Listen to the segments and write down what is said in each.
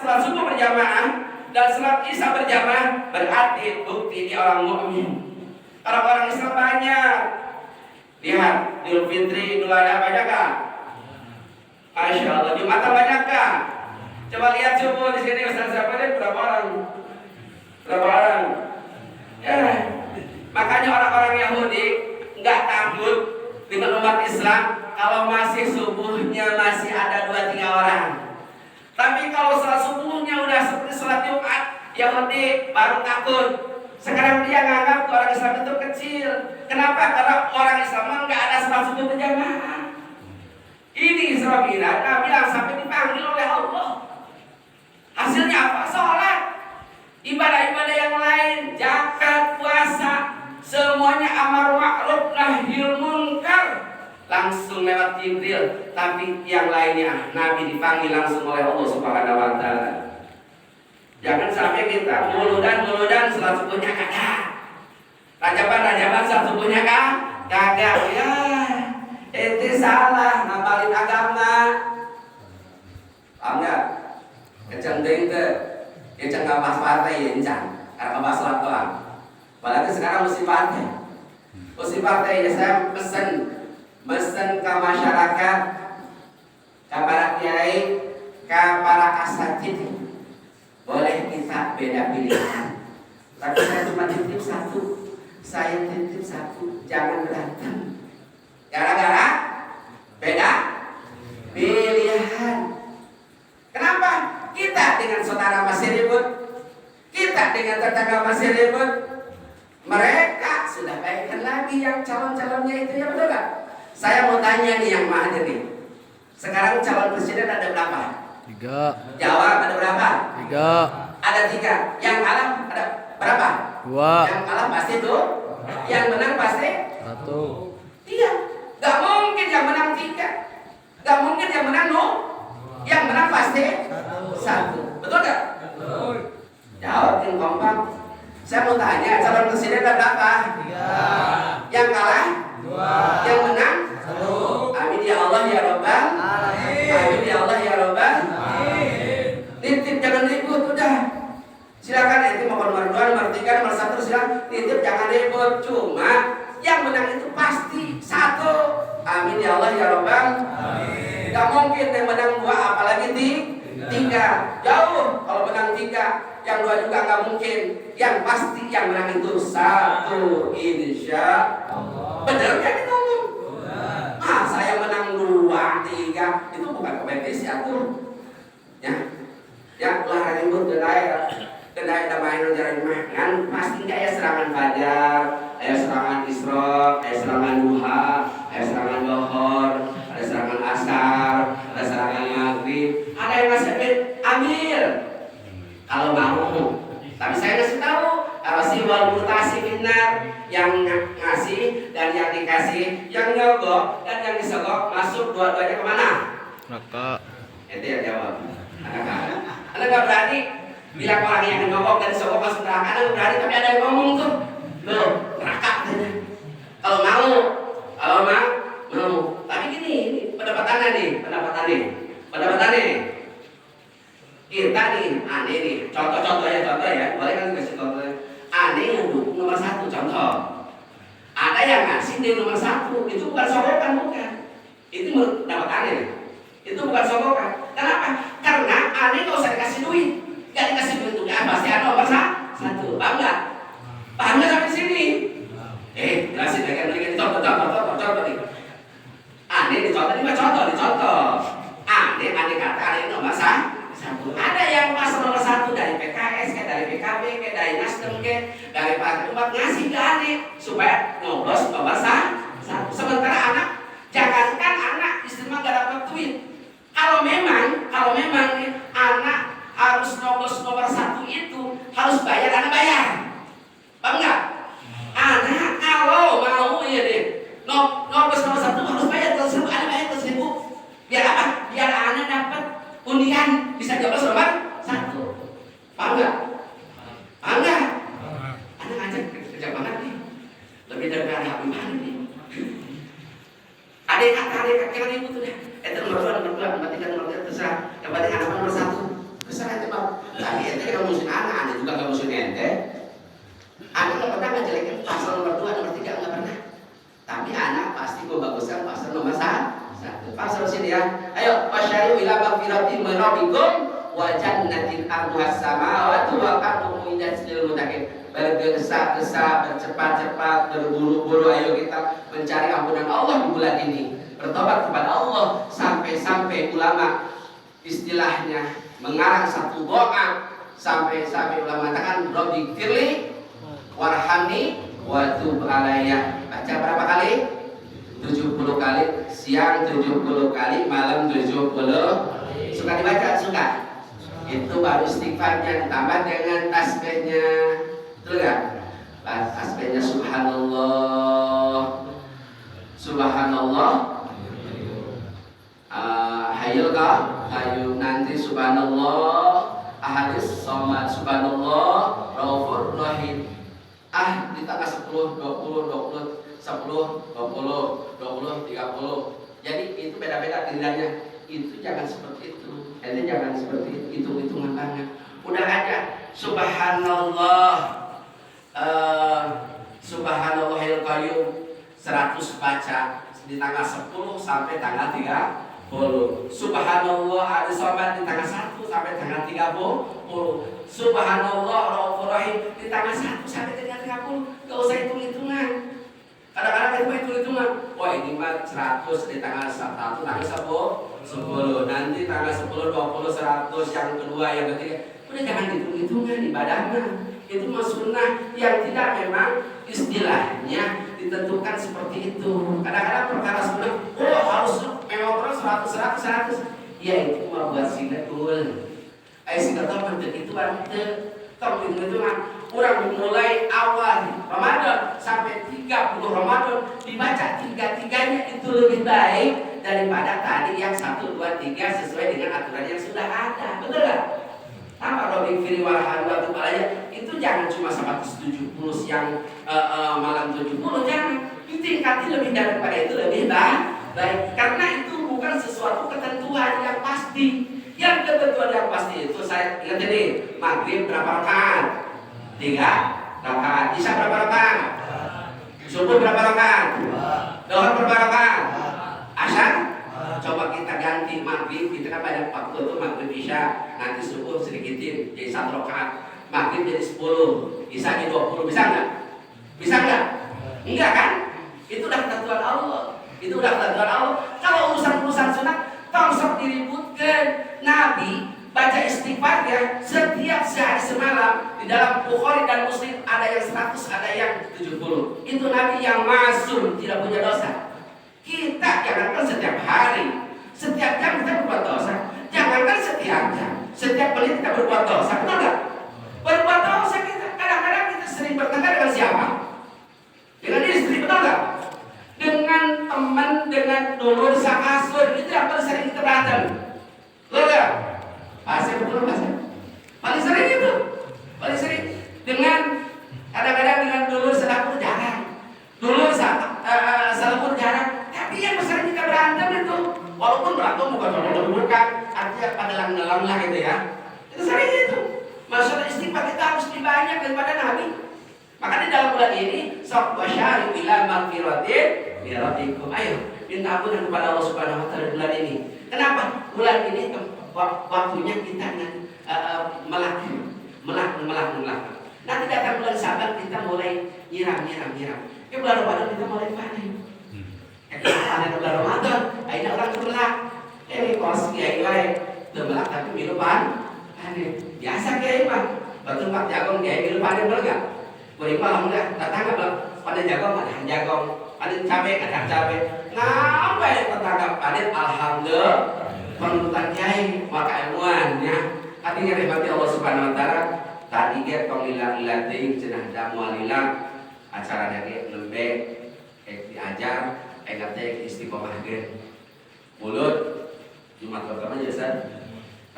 sholat subuh berjamaah dan sholat isya berjamaah, berarti bukti dia orang mukmin. Orang-orang Islam banyak. Lihat, Idul Fitri, Idul Adha banyak kah? Masya Allah, Jumatan banyak kah? Coba lihat subuh di sini Ustaz siapa ini berapa orang? Berapa orang? Ya, makanya orang-orang Yahudi nggak takut dengan umat Islam kalau masih subuhnya masih ada 2-3 orang. Tapi kalau sholat subuhnya udah seperti sholat Jumat, Yahudi baru takut. Sekarang dia nganggap orang Islam itu kecil. Kenapa? Karena orang Islam nggak ada sholat subuh berjamaah. Ini sebabnya Nabi yang sampai dipanggil oleh Allah. Hasilnya apa? Sholat. Ibadah-ibadah yang lain, zakat, puasa, semuanya amar ma'ruf nahi munkar, langsung lewat Jibril. Tapi yang lainnya Nabi dipanggil langsung oleh Allah Subhanahu wa taala. Jangan sampai kita muludan sholat subuhnya kagak. Rajaban sholat subuhnya kagak. Ya, itu salah ngapalin agama. Paham enggak? Kecendeng ke yang nggak partai ya encang, karena nggak sholat doang. Apalagi sekarang mesti partai ya. Saya pesen ke masyarakat, ke para kiai, ke para asatid, boleh kita beda pilihan. Tapi saya cuma titip satu, jangan berantem. Gara-gara beda pilihan. Kenapa? Kita dengan saudara masih ribut, kita dengan tetangga masih ribut. Mereka sudah baikkan lagi yang calon-calonnya itu, ya betul gak? Saya mau tanya nih yang hadir nih. Sekarang calon presiden ada berapa? 3. Jawab, ada berapa? 3. Ada 3. Yang kalah ada berapa? 2. Yang kalah pasti 2. Yang menang pasti 1. 3. Gak mungkin yang menang 3. Gak mungkin yang menang 0. Yang menang pasti 1. Betul gak? Betul. Jawab yang kompak. Saya mau tanya, calon presiden ada berapa? 3. Yang kalah? 2. Yang menang? 1. Amin ya Allah ya Rabbal. Amin ya Allah ya Rabbal. Nitip jangan ribut, udah. Silakan itu mau nomor 2, nomor 3, nomor 1 silakan. Nitip jangan ribut. Cuma yang menang itu pasti 1. Amin ya Allah ya Rabbal. Gak mungkin yang menang 2 apalagi 3. Jauh kalau menang 3. Yang 2 juga gak mungkin. Yang pasti yang menang itu 1. Insya Allah. Bener kan itu ngomong? Saya menang 2, 3. Itu bukan kompetisi atuh. Ya olahraga ribut kedai main jalan makan pasti kayak serangan fajar, kayak serangan isra, kayak serangan duha, kayak serangan lohor, ada serangan asar, ada serangan maghrib. Ada yang ngasih ambil kalau mau. Tapi saya ngasih tahu kalau si wal mutasi binar yang ngasih dan yang dikasih, yang nyogok dan yang disogok masuk dua-duanya kemana? Neraka. Itu yang jawab. Anda nggak berani bilang orang yang nyogok dan disogok masuk neraka. Anda nggak berani, tapi ada yang ngomong tuh, loh neraka katanya. Kalau mau. Tapi gini, ini pendapatannya. Kita nih, aneh nih, contoh ya, boleh kan kasih contohnya. Aneh yang dukung nomor 1, contoh. Ada yang ngasih di nomor 1, itu bukan sogokan, bukan. Itu mendapat aneh. Itu bukan sogokan. Kenapa? Karena aneh nggak usah dikasih duit. Gak dikasih duit itu ya pasti ada nomor 1. Paham nggak? Paham nggak sampai sini? Jelasin lagi contoh nih. Aneh dicontoh. Aneh kata aneh nomor 1. Ada yang pas nomor 1 dari PKS, kayak dari PKB, kayak dari Nasdem, kayak dari Partai Umat ngasih ke aneh supaya nyoblos nomor 1. Sementara anak, jangankan anak istri mah gak dapat duit. Kalau memang anak harus nyoblos nomor 1 itu harus bayar, anak bayar. Paham nggak? Anak kalau mau nyoblos nomor 1 harus bayar 100.000, anak bayar 100.000. Biar apa? Biar anak dapat undian bisa nyoblos nomor 1. Paham nggak? Anak ngajak kerja banget nih. Lebih dari anak gimana nih? Adik jangan ibu tuh deh. Itu nomor 2, nomor 3, nomor 4 terserah. Yang penting anak nomor 1. Terserah itu Pak. Tapi ente nggak musuhin anak, anda juga nggak musuhin ente. Anak nggak pernah ngejelekin pasal nomor 2, nomor 3 nggak pernah. Tapi anak pasti gue baguskan pasal nomor 1. Pasal sini ya. Ayo, wasyari'u ila magfiratin min rabbikum wa jannatin arduhas samawati wal ardu uiddat lil muttaqin. Bergesa-gesa, bercepat-cepat, berburu-buru, ayo kita mencari ampunan Allah di bulan ini. Bertobat kepada Allah sampai ulama istilahnya mengarang satu doa sampai ulama katakan Rabbi firli warhamni wa tub alayya. Baca berapa kali? 70 kali, siang 70 kali, malam 70. Suka dibaca? Suka. Itu baru istighfarnya ditambah dengan tasbihnya. Betul enggak? Tasbihnya subhanallah. Subhanallah. Hayul ka? Hayu nanti subhanallah. Ahadis somad subhanallah. Raufur rahim. Di tanggal 10, 20, 10, 20, 30. Jadi itu beda-beda pilihannya. Itu jangan seperti itu. Ente jangan seperti itu. Hitung-hitungan banget. Udah aja subhanallah. Subhanallahil qayyum 100 baca di tanggal 10 sampai tanggal 30. Subhanallah al-samad di tanggal 1 sampai tanggal 30. Subhanallah Raufur Rahim di tanggal 1 sampai tanggal 30. Gak usah hitung-hitungan. Kadang-kadang kita hitung-hitungan. Wah ini mah 100 di tanggal 1 tanggal 10. Nanti tanggal 10, 20, 100 yang kedua, yang ketiga. Udah jangan hitung-hitungan ibadahnya. Itu mah sunnah yang tidak memang istilahnya ditentukan seperti itu. Kadang-kadang perkara sunnah, harus memang terus 100. Ya itu mah buat sinetron. Sinetron bentuk itu bantu. Tapi itu mah orang mulai awal Ramadan sampai 30 Ramadan dibaca 3-3-nya itu lebih baik daripada tadi yang 1, 2, 3 sesuai dengan aturan yang sudah ada. Betul nggak? Apa Robin Firi Warahan Batu Balaya itu jangan cuma 170 siang malam 70, jangan ditingkati lebih daripada itu lebih baik karena itu bukan sesuatu ketentuan yang pasti. Yang ketentuan yang pasti itu saya ingat ini maghrib berapa rakaat? 3 rakaat. Isya berapa rakaat? Subuh berapa rakaat? Zuhur berapa rakaat? Asar? Coba kita ganti maghrib, kita kan banyak waktu itu maghrib isya, nanti subuh sedikitin jadi 1 rakaat, maghrib jadi 10, isya jadi 20, bisa nggak? Bisa nggak? Enggak kan? Itu udah ketentuan Allah. Kalau urusan sunat, tolong diributkan. Nabi baca istighfar ya setiap sehari semalam. Di dalam Bukhari dan Muslim ada yang 100, ada yang 70. Itu Nabi yang masuk tidak punya dosa. Kita jangankan setiap hari, setiap jam kita berbuat dosa. Jangankan setiap jam, setiap menit kita berbuat dosa. Betul nggak? Berbuat dosa kita. Kadang-kadang kita sering bertengkar dengan siapa? Dengan istri, betul nggak? Dengan teman, dengan dulur, sakasur. Itu yang paling sering kita berantem. Betul nggak? Pasir betul pasir. Paling sering itu, paling sering dengan kadang-kadang dengan dulur salapur jarang, dulur salapur jarang. Tapi yang besar kita berantem itu, walaupun berantem bukan, artinya pada lang-lang lah gitu ya. Itu sering itu. Masalah istighfar kita harus lebih banyak daripada Nabi. Maka di dalam bulan ini, sok wasyari ila magfiratin min rabbikum. Ayo minta ampunan kepada Allah Subhanahu wa taala di bulan ini. Kenapa? Bulan ini waktunya kita melak. Nanti datang bulan Sabar kita mulai nyiram. Bulan Ramadan kita mulai panen. Panen bulan Ramadan, akhirnya orang termelak. Kos kiai lain termelak tapi minum panen. Biasa kiai mah, betul Pak Jagong kiai minum panen boleh nggak? Boleh malam nggak? Tetangga bilang panen jagong ada jagong, panen cabai ada cabai. Ngapain tetangga panen? Alhamdulillah. Penutupan kiai maka ilmuannya artinya rahmati Allah Subhanahu wa taala tadi ge tong lila teuing cenah damualila acara ge lembe diajar teh istiqomah ge mulut Jumat pertama jasa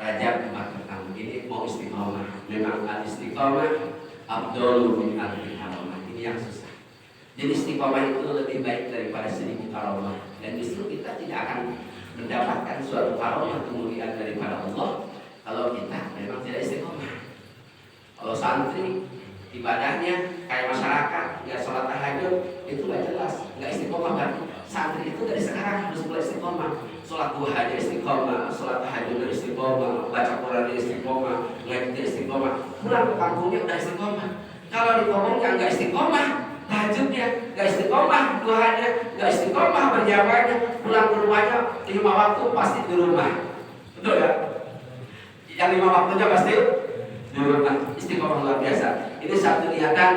Rajab Jumat pertama ini mau istiqomah. Memang al istiqomah afdhalu min alfi haramah. Ini yang susah. Jadi istiqomah itu lebih baik daripada 1000 karamah dan justru kita tidak akan mendapatkan suatu karamah kemuliaan daripada Allah kalau kita memang tidak istiqomah. santri ibadahnya kayak masyarakat nggak sholat tahajud itu nggak jelas, nggak istiqomah kan. Santri itu dari sekarang harus mulai istiqomah. Sholat duha dia istiqomah, sholat tahajud dia istiqomah, baca Quran dia istiqomah, ngaji dia istiqomah. Pulang ke kampungnya udah istiqomah. Kalau di kampungnya nggak istiqomah, tahajudnya nggak istiqomah, duhanya nggak istiqomah, berjamaahnya, pulang ke rumahnya 5 waktu pasti di rumah. Betul ya? Yang 5 waktunya pasti di rumah. Istiqomah luar biasa. Ini satu lihatan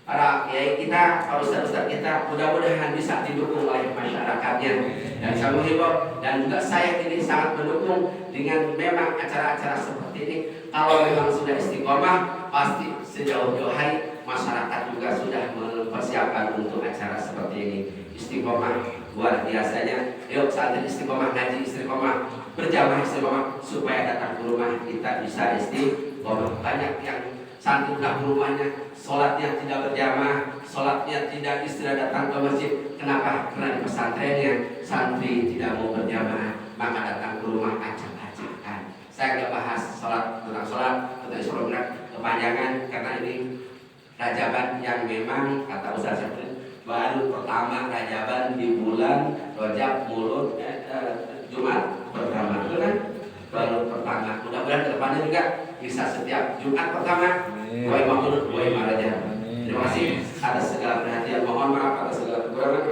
para kiai kita, para ustaz-ustaz kita, mudah-mudahan bisa didukung oleh masyarakatnya. Dan saya mengimbau dan juga saya ini sangat mendukung dengan memang acara-acara seperti ini. Kalau memang sudah istiqomah, pasti sejauh-jauh hari masyarakat juga sudah mempersiapkan untuk acara seperti ini. Istiqomah luar biasanya. Yuk santri istiqomah, ngaji istiqomah, berjamaah istiqomah, supaya datang ke rumah kita bisa istiqomah. Banyak yang santri udah ke rumahnya, sholatnya tidak berjamaah, sholatnya tidak istilah datang ke masjid. Kenapa? Karena di pesantrennya santri tidak mau berjamaah, maka datang ke rumah acak-acakan. Saya nggak bahas sholat tentang Isra kepanjangan karena ini Rajaban yang memang kata Ustaz Syafri baru pertama Rajaban di bulan Rajab mulut Jumat pertama, itu kan baru pertama. Mudah-mudahan kedepannya juga bisa setiap Jumat pertama Wahai Maulud, wahai Raja. Terima kasih atas segala perhatian. Mohon maaf atas segala kekurangan.